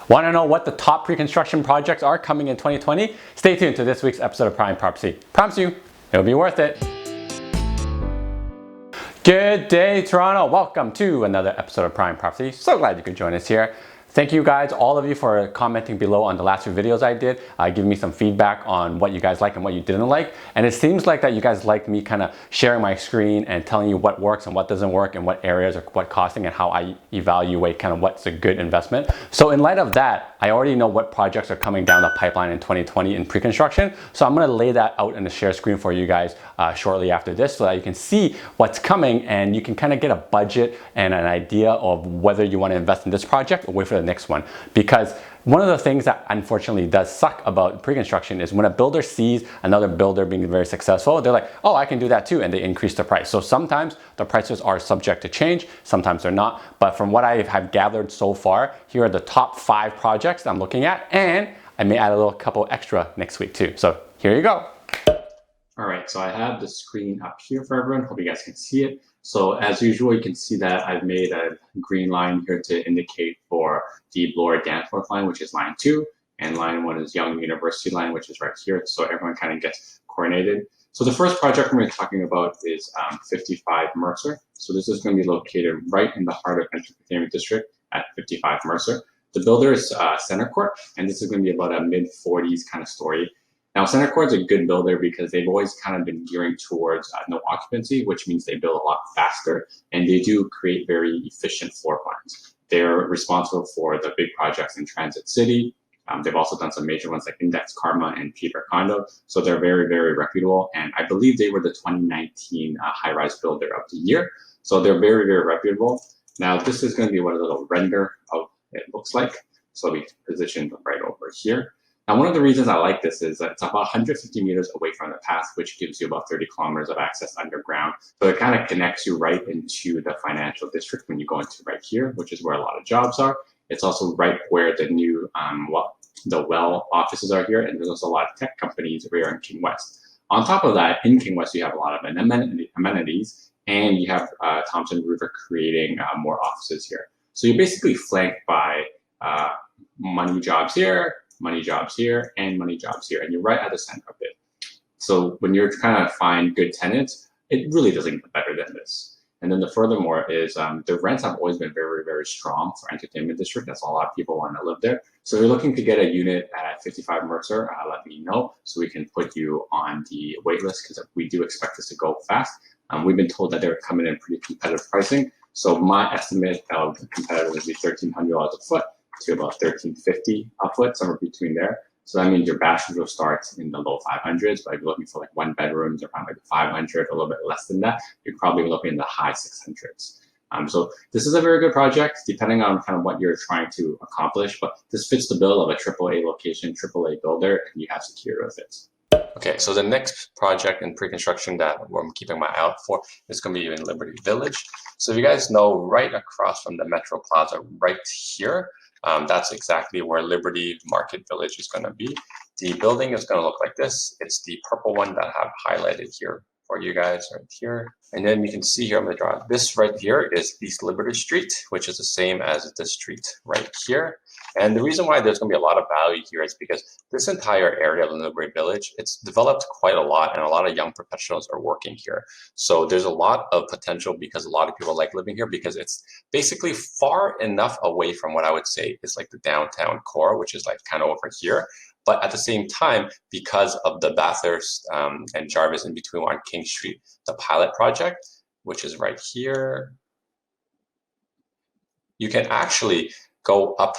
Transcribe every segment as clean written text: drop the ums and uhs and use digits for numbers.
Want to know what the top pre-construction projects are coming in 2020? Stay tuned to this week's episode of Prime Property. Promise you, it'll be worth it. Good day, Toronto. Welcome to another episode of Prime Property. So glad you could join us here. Thank you guys, all of you, for commenting below on the last few videos I did, giving me some feedback on what you guys like and what you didn't like. And it seems like that you guys like me kind of sharing my screen and telling you what works and what doesn't work and what areas are what costing and how I evaluate kind of what's a good investment. So in light of that, I already know what projects are coming down the pipeline in 2020 in pre-construction. So I'm gonna lay that out in the share screen for you guys shortly after this so that you can see what's coming and you can kind of get a budget and an idea of whether you want to invest in this project or wait for the next one. Because one of the things that unfortunately does suck about pre-construction is when a builder sees another builder being very successful, they're like, oh, I can do that too, and they increase the price. So sometimes the prices are subject to change, sometimes they're not. But from what I have gathered so far, here are the top 5 projects I'm looking at, and I may add a little couple extra next week too. So here you go. All right, so I have the screen up here for everyone. Hope you guys can see it. So as usual, you can see that I've made a green line here to indicate for the Bloor Danforth line, which is line 2, and line 1 is Young University line, which is right here. So everyone kind of gets coordinated. So the first project we're going to be talking about is 55 Mercer. So this is going to be located right in the heart of Entertainment District at 55 Mercer. The builder is Center Court, and this is going to be about a mid-40s kind of story. Now, Center Court's a good builder because they've always kind of been gearing towards no occupancy, which means they build a lot faster, and they do create very efficient floor plans. They're responsible for the big projects in Transit City. They've also done some major ones like Index Karma and Peter Condo. So they're very, very reputable. And I believe they were the 2019 high-rise builder of the year. So they're very, very reputable. Now, this is going to be what a little render of it looks like. So we positioned right over here. Now, one of the reasons I like this is that it's about 150 meters away from the path, which gives you about 30 kilometers of access underground. So it kind of connects you right into the financial district when you go into right here, which is where a lot of jobs are. It's also right where the new the Well offices are here, and there's also a lot of tech companies here in King West. On top of that, in King West, you have a lot of amenities, and you have Thompson River creating more offices here. So you're basically flanked by money jobs here, money jobs here, and money jobs here, and you're right at the center of it. So when you're trying to find good tenants, it really doesn't get better than this. And then the furthermore is the rents have always been very, very strong for Entertainment District. That's a lot of people want to live there. So if you're looking to get a unit at 55 Mercer, let me know so we can put you on the wait list because we do expect this to go fast. We've been told that they're coming in pretty competitive pricing. So my estimate of the competitive would be $1,300 a foot to about $1,350 a foot, somewhere between there. So that means your bathrooms will start in the low 500s, but if you're looking for like one bedrooms around like 500, a little bit less than that, you're probably looking in the high 600s. So this is a very good project, depending on kind of what you're trying to accomplish, but this fits the bill of a AAA location, AAA builder, and you have security with it. Okay, so the next project in pre-construction that I'm keeping my eye out for is going to be in Liberty Village. So if you guys know, right across from the Metro Plaza, right here, that's exactly where Liberty Market Village is going to be. The building is going to look like this. It's the purple one that I have highlighted here for you guys right here. And then you can see here, I'm going to draw this right here is East Liberty Street, which is the same as this street right here. And the reason why there's going to be a lot of value here is because this entire area of the Liberty Village, it's developed quite a lot, and a lot of young professionals are working here. So there's a lot of potential because a lot of people like living here because it's basically far enough away from what I would say is like the downtown core, which is like kind of over here. But at the same time, because of the Bathurst and Jarvis in between on King Street, the pilot project, which is right here, you can actually go up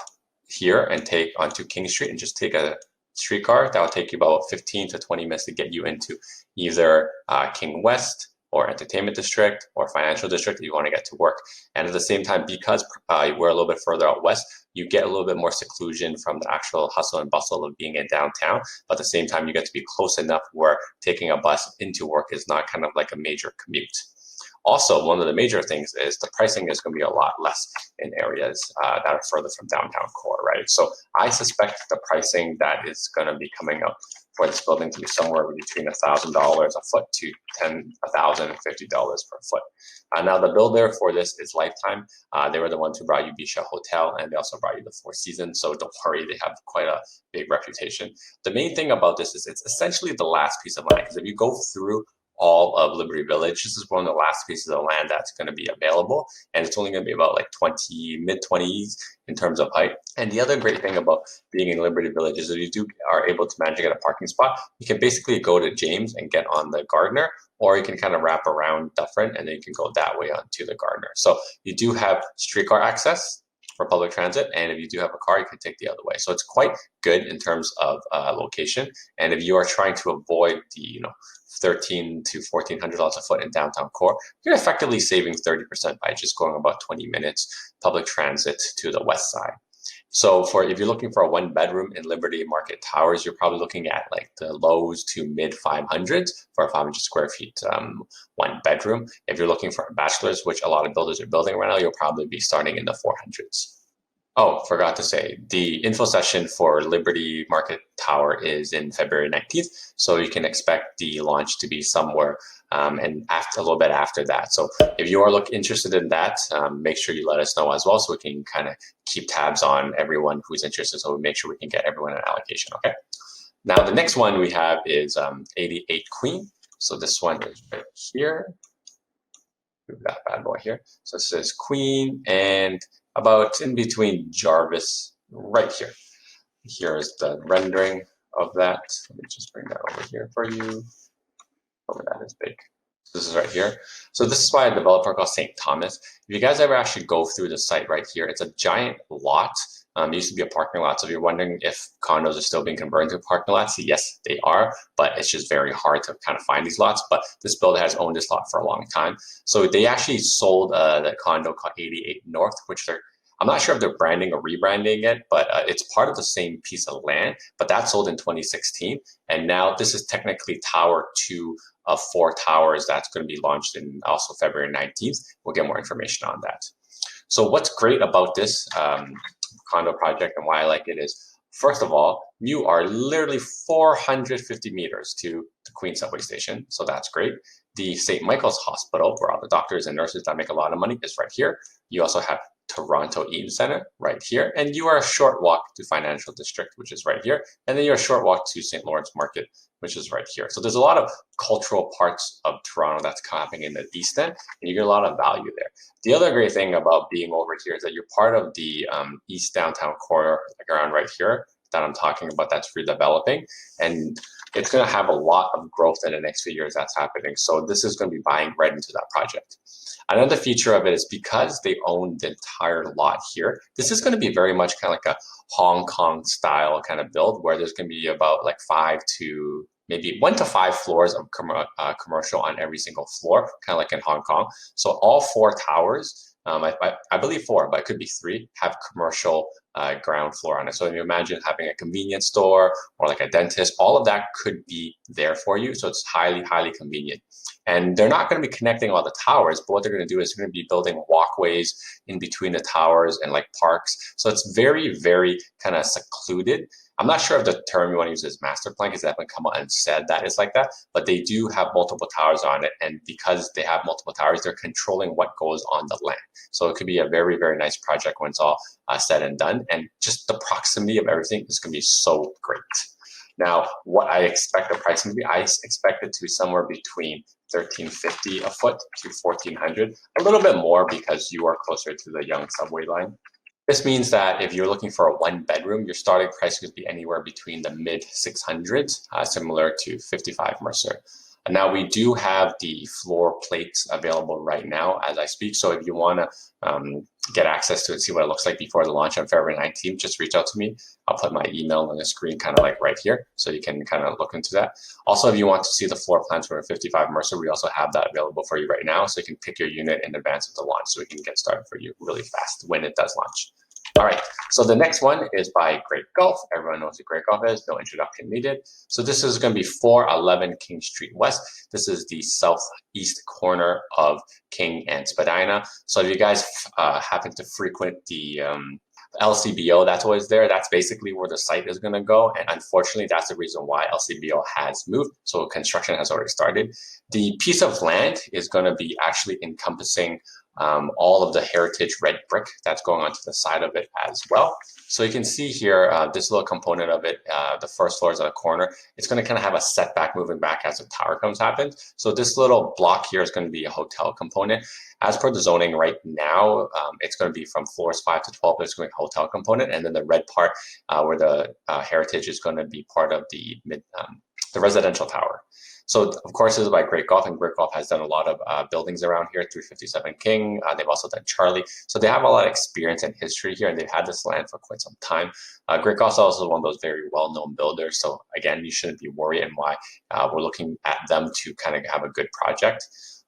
here and take onto King Street and just take a streetcar that will take you about 15 to 20 minutes to get you into either King West or Entertainment District or Financial District if you want to get to work. And at the same time, because we're a little bit further out west, you get a little bit more seclusion from the actual hustle and bustle of being in downtown. But at the same time, you get to be close enough where taking a bus into work is not kind of like a major commute. Also, one of the major things is the pricing is going to be a lot less in areas that are further from downtown core, right? So I suspect the pricing that is going to be coming up for this building to be somewhere between $1,000 a foot to $1,050 per foot. Now the builder for this is Lifetime. They were the ones who brought you Bisha Hotel, and they also brought you the Four Seasons. So don't worry, they have quite a big reputation. The main thing about this is it's essentially the last piece of land, because if you go through all of Liberty Village, this is one of the last pieces of land that's going to be available, and it's only going to be about like mid-20s in terms of height. And the other great thing about being in Liberty Village is that you are able to manage to get a parking spot. You can basically go to James and get on the Gardner, or you can kind of wrap around Dufferin and then you can go that way onto the Gardner. So you do have streetcar access for public transit, and if you do have a car, you can take the other way. So it's quite good in terms of location. And if you are trying to avoid the $1,300 to $1,400 a foot in downtown core, you're effectively saving 30% by just going about 20 minutes public transit to the west side. So if you're looking for a 1-bedroom in Liberty Market Towers, you're probably looking at like the lows to mid 500s for a 500 square feet 1-bedroom. If you're looking for a bachelor's, which a lot of builders are building right now, you'll probably be starting in the 400s. Oh, forgot to say, the info session for Liberty Market Tower is in February 19th, so you can expect the launch to be somewhere and a little bit after that. So if you are interested in that, make sure you let us know as well, so we can kind of keep tabs on everyone who's interested, so we make sure we can get everyone an allocation, okay? Now, the next one we have is 88 Queen. So this one is right here. Move that bad boy here. So this is Queen, and about in between Jarvis, right here. Here's the rendering of that. Let me just bring that over here for you. Oh, that is big. So this is right here. So this is by a developer called St. Thomas. If you guys ever actually go through the site right here, it's a giant lot. It used to be a parking lot. So if you're wondering if condos are still being converted to parking lots, yes, they are, but it's just very hard to kind of find these lots. But this builder has owned this lot for a long time. So they actually sold the condo called 88 North, which I'm not sure if they're branding or rebranding it, but it's part of the same piece of land, but that sold in 2016. And now this is technically Tower 2 of 4 towers that's going to be launched in also February 19th. We'll get more information on that. So what's great about this condo project and why I like it is, first of all, you are literally 450 meters to the Queen subway station. So that's great. The St. Michael's Hospital, where all the doctors and nurses that make a lot of money, is right here. You also have Toronto Eden Center right here, and you are a short walk to Financial District, which is right here, and then you're a short walk to St. Lawrence Market, which is right here. So there's a lot of cultural parts of Toronto that's happening in the East End, and you get a lot of value there. The other great thing about being over here is that you're part of the East Downtown corridor, like around right here, that I'm talking about, that's redeveloping, and it's going to have a lot of growth in the next few years that's happening. So this is going to be buying right into that project. Another feature of it is because they own the entire lot here, this is going to be very much kind of like a Hong Kong style kind of build, where there's going to be about like 5 to maybe 1 to 5 floors of commercial on every single floor, kind of like in Hong Kong. So all 4 towers, I believe 4, but it could be 3, have commercial ground floor on it. So if you imagine having a convenience store or like a dentist, all of that could be there for you. So it's highly, highly convenient. And they're not going to be connecting all the towers, but what they're going to do is they're going to be building walkways in between the towers and like parks. So it's very, very kind of secluded. I'm not sure if the term you want to use is master plan, because they haven't come out and said that it's like that, but they do have multiple towers on it. And because they have multiple towers, they're controlling what goes on the land. So it could be a very, very nice project when it's all said and done. And just the proximity of everything is going to be so great. Now, what I expect the pricing to be, I expect it to be somewhere between $1,350 a foot to $1,400, a little bit more because you are closer to the Yonge subway line. This means that if you're looking for a 1-bedroom, your starting price could be anywhere between the mid 600s, similar to 55 Mercer. And now we do have the floor plates available right now as I speak. So if you want to get access to it, see what it looks like before the launch on February 19th, just reach out to me. I'll put my email on the screen kind of like right here, so you can kind of look into that. Also, if you want to see the floor plans for 55 Mercer, we also have that available for you right now. So you can pick your unit in advance of the launch, so we can get started for you really fast when it does launch. All right, so the next one is by Great Gulf. Everyone knows what Great Gulf is, no introduction needed. So this is going to be 411 King Street West. This is the southeast corner of King and Spadina. So if you guys happen to frequent the LCBO, that's always there. That's basically where the site is going to go. And unfortunately, that's the reason why LCBO has moved. So construction has already started. The piece of land is going to be actually encompassing all of the heritage red brick that's going onto the side of it as well. So you can see here, this little component of it, the first floor is at a corner. It's going to kind of have a setback moving back as the tower happens. So this little block here is going to be a hotel component. As per the zoning right now, it's going to be from floors 5 to 12, there's going to be a hotel component. And then the red part where the heritage is going to be part of the residential tower. So of course, this is by Great Gulf, and Great Gulf has done a lot of buildings around here, 357 King. They've also done Charlie. So they have a lot of experience and history here, and they've had this land for quite some time. Great Gulf is also one of those very well-known builders. So again, you shouldn't be worried, and why we're looking at them to kind of have a good project.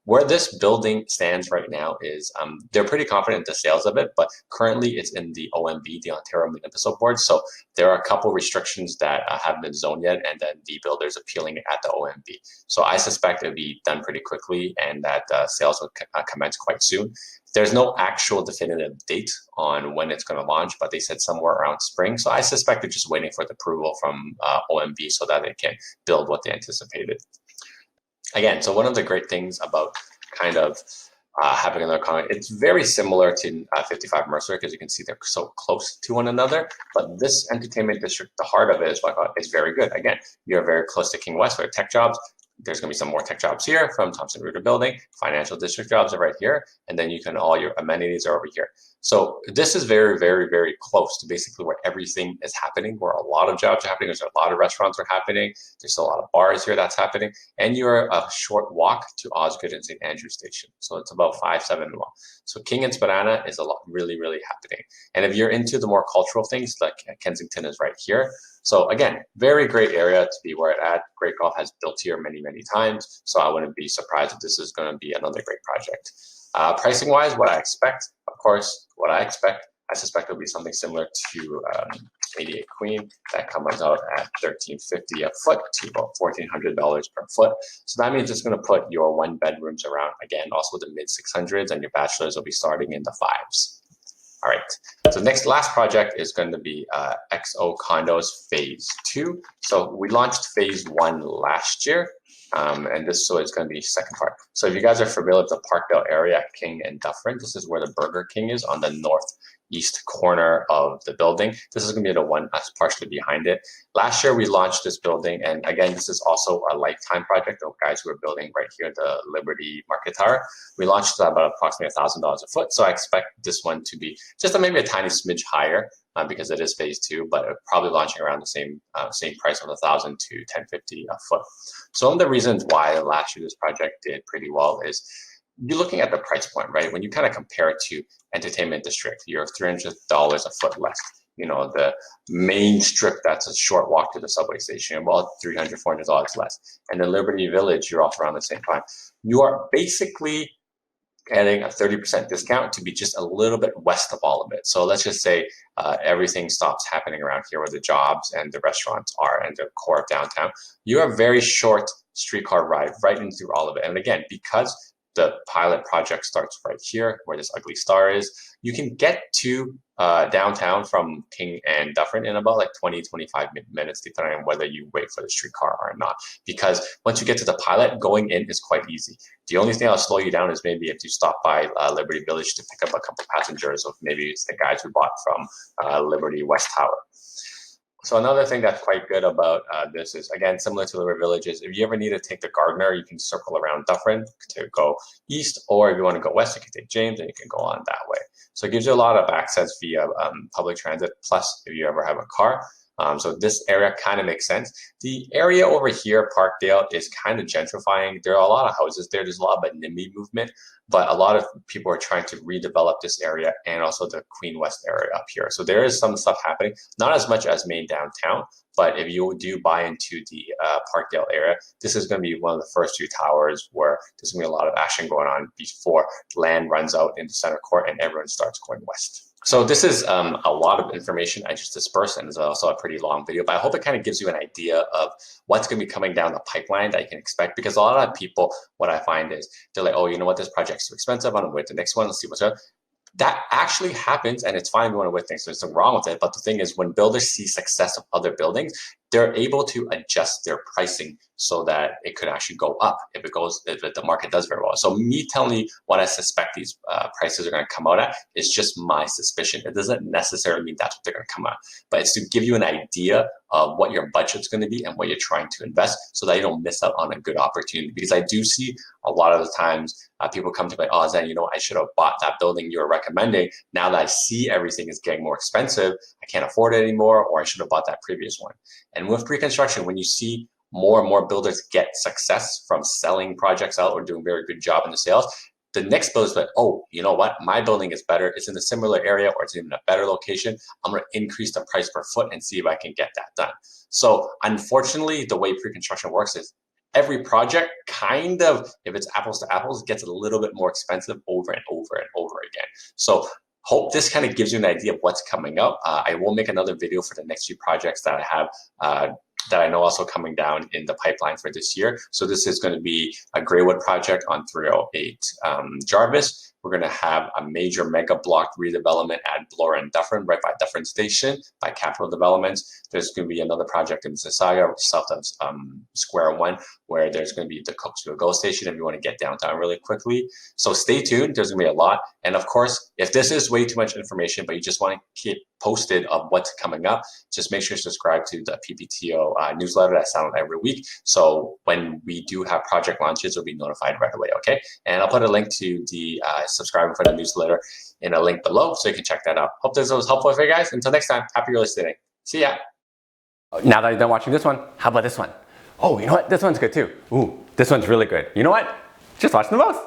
Where this building stands right now is they're pretty confident in the sales of it, but currently it's in the OMB, the Ontario Municipal Board. So there are a couple restrictions that haven't been zoned yet, and then the builder's appealing it at the OMB. So I suspect it'll be done pretty quickly, and that sales will commence quite soon. There's no actual definitive date on when it's going to launch, but they said somewhere around spring. So I suspect they're just waiting for the approval from OMB so that they can build what they anticipated. Again, so one of the great things about kind of having another comment, it's very similar to 55 Mercer, because you can see they're so close to one another. But this entertainment district, the heart of it is very good. Again, you're very close to King West for tech jobs. There's going to be some more tech jobs here from Thompson Reuter Building. Financial district jobs are right here. And then you can, all your amenities are over here. So this is very, very, very close to basically where everything is happening, where a lot of jobs are happening. There's a lot of restaurants are happening. There's a lot of bars here that's happening. And you're a short walk to Osgood and St. Andrew Station. So it's about 5-7 miles. So King and Spadina is a lot really, really happening. And if you're into the more cultural things, like Kensington is right here. So again, very great area to be where it's at. Great Gulf has built here many, many times. So I wouldn't be surprised if this is going to be another great project. Pricing wise, what I expect, of course, I suspect it'll be something similar to 88 Queen. That comes out at $1,350 a foot to about $1,400 per foot. So that means it's going to put your one bedrooms around, again, also the mid 600s, and your bachelors will be starting in the 5s. All right, so last project is going to be XO Condos Phase 2. So we launched Phase 1 last year, and this is going to be second part. So if you guys are familiar with the Parkdale area, King and Dufferin, this is where the Burger King is on the northeast corner of the building. This is going to be the one that's partially behind it. Last year we launched this building, and again, this is also a lifetime project of guys who are building right here, the Liberty Market Tower. We launched at about approximately $1,000 a foot, so I expect this one to be just maybe a tiny smidge higher because it is Phase 2, but probably launching around the same price of $1,000 to $1,050 a foot. So one of the reasons why last year this project did pretty well is you're looking at the price point, right? When you kind of compare it to Entertainment District, you're $300 a foot less. You know, the main strip that's a short walk to the subway station, about $300, $400 less. And then Liberty Village, you're also around the same time. You are basically getting a 30% discount to be just a little bit west of all of it. So let's just say everything stops happening around here where the jobs and the restaurants are and the core of downtown. You have a very short streetcar ride right in through all of it. And again, because the pilot project starts right here where this ugly star is, you can get to downtown from King and Dufferin in about like 20-25 minutes, depending on whether you wait for the streetcar or not. Because once you get to the pilot, going in is quite easy. The only thing that'll slow you down is maybe if you stop by Liberty Village to pick up a couple passengers, or maybe it's the guys who bought from Liberty West Tower. So another thing that's quite good about this is, again, similar to Liberty Village, is if you ever need to take the Gardner, you can circle around Dufferin to go east, or if you want to go west, you can take James and you can go on that way. So it gives you a lot of access via public transit, plus if you ever have a car. So this area kind of makes sense. The area over here, Parkdale, is kind of gentrifying. There are a lot of houses there. There's a lot of NIMBY movement, but a lot of people are trying to redevelop this area and also the Queen West area up here. So there is some stuff happening, not as much as main downtown, but if you do buy into the Parkdale area, this is going to be one of the first two towers where there's going to be a lot of action going on before land runs out into center court and everyone starts going west. So this is a lot of information I just dispersed, and it's also a pretty long video, but I hope it kind of gives you an idea of what's going to be coming down the pipeline that you can expect. Because a lot of people, what I find is they're like, oh, you know what, this project's too expensive. I'm going to wait the next one. Let's see what's up. That actually happens, and it's fine if you want to wait things. There's nothing wrong with it. But the thing is, when builders see success of other buildings, they're able to adjust their pricing so that it could actually go up if the market does very well. So me telling you what I suspect these prices are going to come out at is just my suspicion. It doesn't necessarily mean that's what they're going to come out, but it's to give you an idea of what your budget's going to be and what you're trying to invest, so that you don't miss out on a good opportunity. Because I do see a lot of the times people come to me, oh, Zhen, you know, I should have bought that building you were recommending. Now that I see everything is getting more expensive, I can't afford it anymore, or I should have bought that previous one. And with pre-construction, when you see more and more builders get success from selling projects out or doing a very good job in the sales, the next builder is like, oh, you know what? My building is better. It's in a similar area, or it's in a better location. I'm going to increase the price per foot and see if I can get that done. So unfortunately, the way pre-construction works is every project kind of, if it's apples to apples, gets a little bit more expensive over and over and over again. So hope this kind of gives you an idea of what's coming up. I will make another video for the next few projects that I have that I know also coming down in the pipeline for this year. So this is going to be a Greywood project on 308 Jarvis. We're going to have a major mega block redevelopment at Bloor and Dufferin, right by Dufferin Station, by Capital Developments. There's going to be another project in Mississauga, south of Square One, where there's going to be the Cooksville GO Station if you want to get downtown really quickly. So stay tuned. There's going to be a lot. And of course, if this is way too much information, but you just want to keep posted of what's coming up, just make sure you subscribe to the PPTO newsletter that's out every week. So when we do have project launches, you'll be notified right away, okay? And I'll put a link to the subscribing for the newsletter in a link below, so you can check that out. Hope this was helpful for you guys. Until next time, happy real estate. See ya. Now that you're done watching this one, how about this one? Oh, you know what? This one's good too. Ooh, this one's really good. You know what? Just watch them both.